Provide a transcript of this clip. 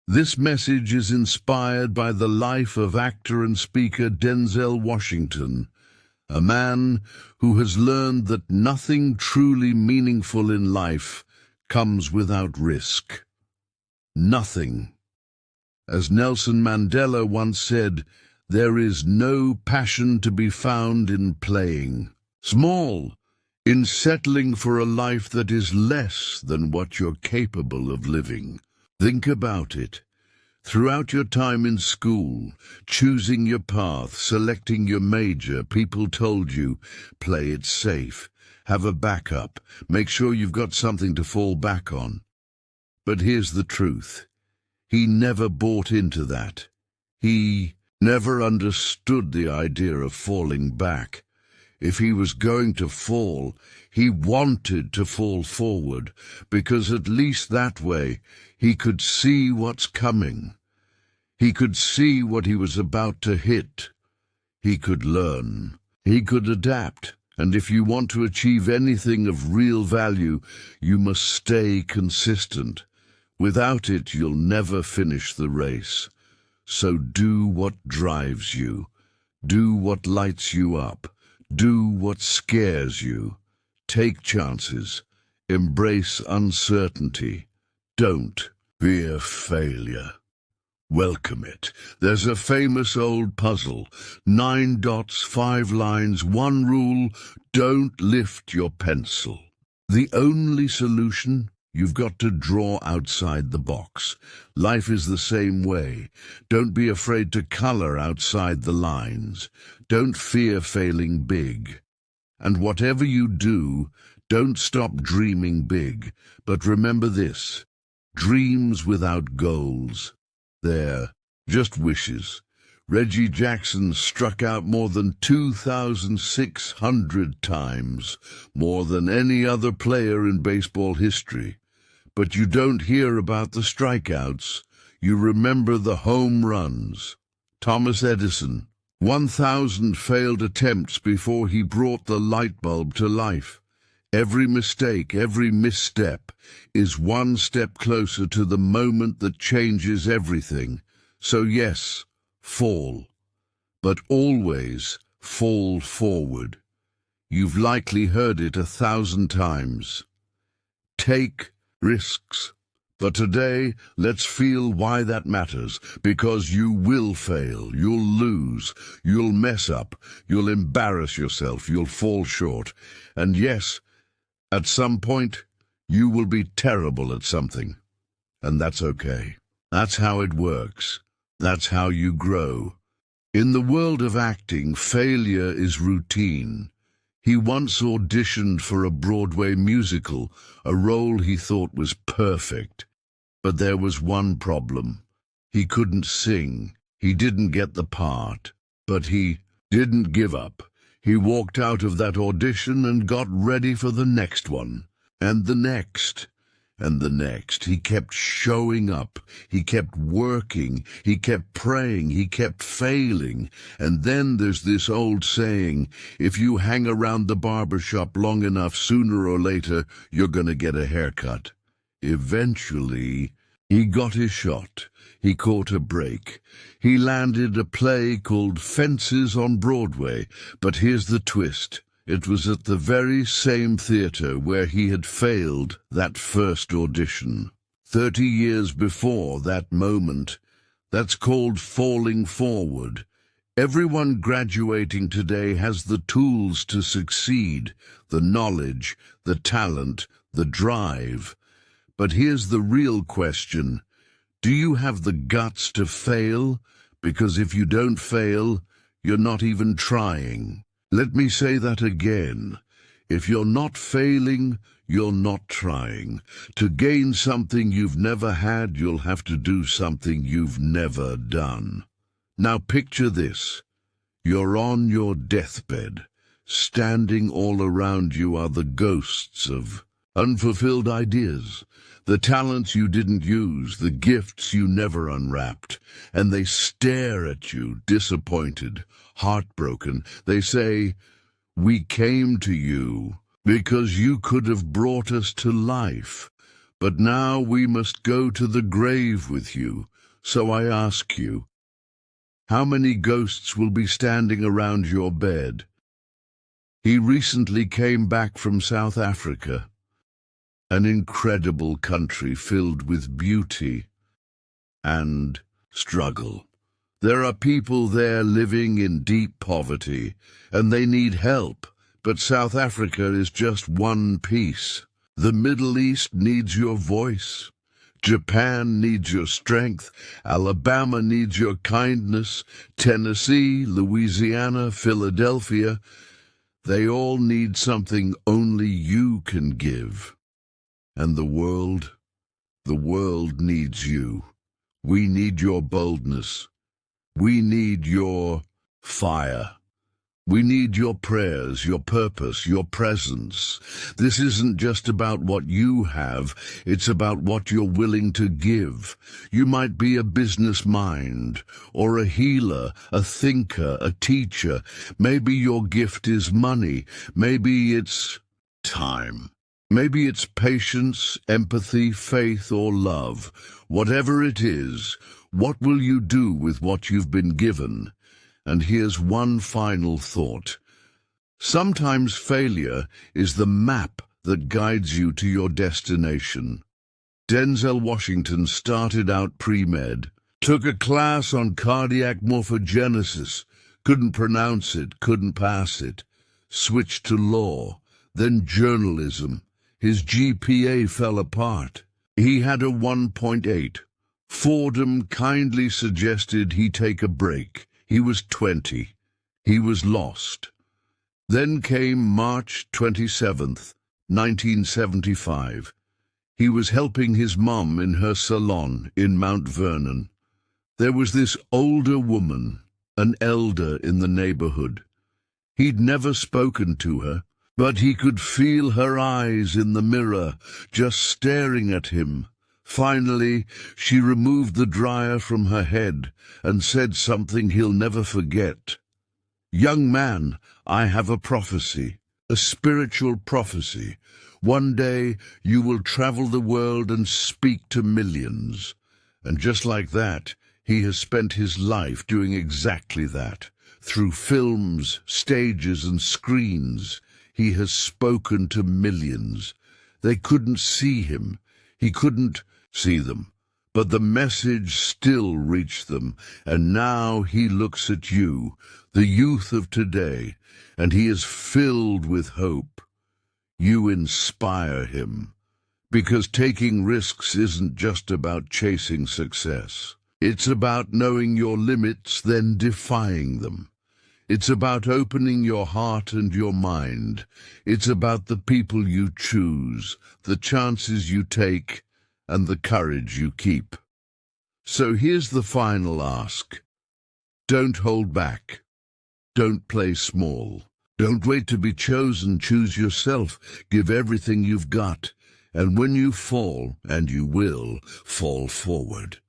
This message is inspired by the life of actor and speaker Denzel Washington, a man who has learned that nothing truly meaningful in life comes without risk. Nothing. As Nelson Mandela once said, there is no passion to be found in playing small, in settling for a life that is less than what you're capable of living. Think about it. Throughout your time in school, choosing your path, selecting your major, people told you, play it safe, have a backup, make sure you've got something to fall back on. But here's the truth. He never bought into that. He never understood the idea of falling back. If he was going to fall, he wanted to fall forward, because at least that way he could see what's coming. He could see what he was about to hit. He could learn. He could adapt. And if you want to achieve anything of real value, you must stay consistent. Without it, you'll never finish the race. So do what drives you. Do what lights you up. Do what scares you. Take chances. Embrace uncertainty. Don't fear failure. Welcome it. There's a famous old puzzle. 9 dots, 5 lines, 1 rule. Don't lift your pencil. The only solution? You've got to draw outside the box. Life is the same way. Don't be afraid to color outside the lines. Don't fear failing big. And whatever you do, don't stop dreaming big. But remember this, dreams without goals, they're just wishes. Reggie Jackson struck out more than 2,600 times, more than any other player in baseball history. But you don't hear about the strikeouts. You remember the home runs. Thomas Edison, 1,000 failed attempts before he brought the light bulb to life. Every mistake, every misstep is one step closer to the moment that changes everything. So yes, fall, but always fall forward. You've likely heard it 1,000 times. Take risks. But today, let's feel why that matters, because you will fail, you'll lose, you'll mess up, you'll embarrass yourself, you'll fall short. And yes, at some point, you will be terrible at something. And that's okay. That's how it works. That's how you grow. In the world of acting, failure is routine. He once auditioned for a Broadway musical, a role he thought was perfect. But there was one problem. He couldn't sing. He didn't get the part. But he didn't give up. He walked out of that audition and got ready for the next one. And the next. And the next. He kept showing up. He kept working. He kept praying. He kept failing. And then there's this old saying, if you hang around the barber shop long enough, sooner or later, you're going to get a haircut. Eventually, he got his shot. He caught a break. He landed a play called Fences on Broadway. But here's the twist. It was at the very same theater where he had failed that first audition. 30 years before that moment. That's called falling forward. Everyone graduating today has the tools to succeed, the knowledge, the talent, the drive. But here's the real question. Do you have the guts to fail? Because if you don't fail, you're not even trying. Let me say that again. If you're not failing, you're not trying. To gain something you've never had, you'll have to do something you've never done. Now picture this. You're on your deathbed. Standing all around you are the ghosts of unfulfilled ideas, the talents you didn't use, the gifts you never unwrapped, and they stare at you, disappointed, heartbroken. They say, "We came to you because you could have brought us to life, But now we must go to the grave with you, so I ask you, how many ghosts will be standing around your bed? He recently came back from South Africa, an incredible country filled with beauty and struggle. There are people there living in deep poverty, and they need help, but South Africa is just one piece. The Middle East needs your voice. Japan needs your strength. Alabama needs your kindness. Tennessee, Louisiana, Philadelphia, they all need something only you can give. And the world needs you. We need your boldness. We need your fire. We need your prayers, your purpose, your presence. This isn't just about what you have, it's about what you're willing to give. You might be a business mind, or a healer, a thinker, a teacher. Maybe your gift is money. Maybe it's time. Maybe it's patience, empathy, faith, or love. Whatever it is, what will you do with what you've been given? And here's one final thought. Sometimes failure is the map that guides you to your destination. Denzel Washington started out pre-med, took a class on cardiac morphogenesis, couldn't pronounce it, couldn't pass it, switched to law, then journalism. His GPA fell apart. He had a 1.8. Fordham kindly suggested he take a break. He was 20. He was lost. Then came March 27th, 1975. He was helping his mum in her salon in Mount Vernon. There was this older woman, an elder in the neighborhood. He'd never spoken to her, but he could feel her eyes in the mirror, just staring at him. Finally, she removed the dryer from her head and said something he'll never forget. "Young man, I have a prophecy, a spiritual prophecy. One day you will travel the world and speak to millions." And just like that, he has spent his life doing exactly that. Through films, stages, and screens, he has spoken to millions. They couldn't see him. He couldn't see them, but the message still reached them, and now he looks at you, the youth of today, and he is filled with hope. You inspire him, because taking risks isn't just about chasing success. It's about knowing your limits, then defying them. It's about opening your heart and your mind. It's about the people you choose, the chances you take, and the courage you keep. So here's the final ask. Don't hold back. Don't play small. Don't wait to be chosen. Choose yourself. Give everything you've got. And when you fall, and you will, fall forward.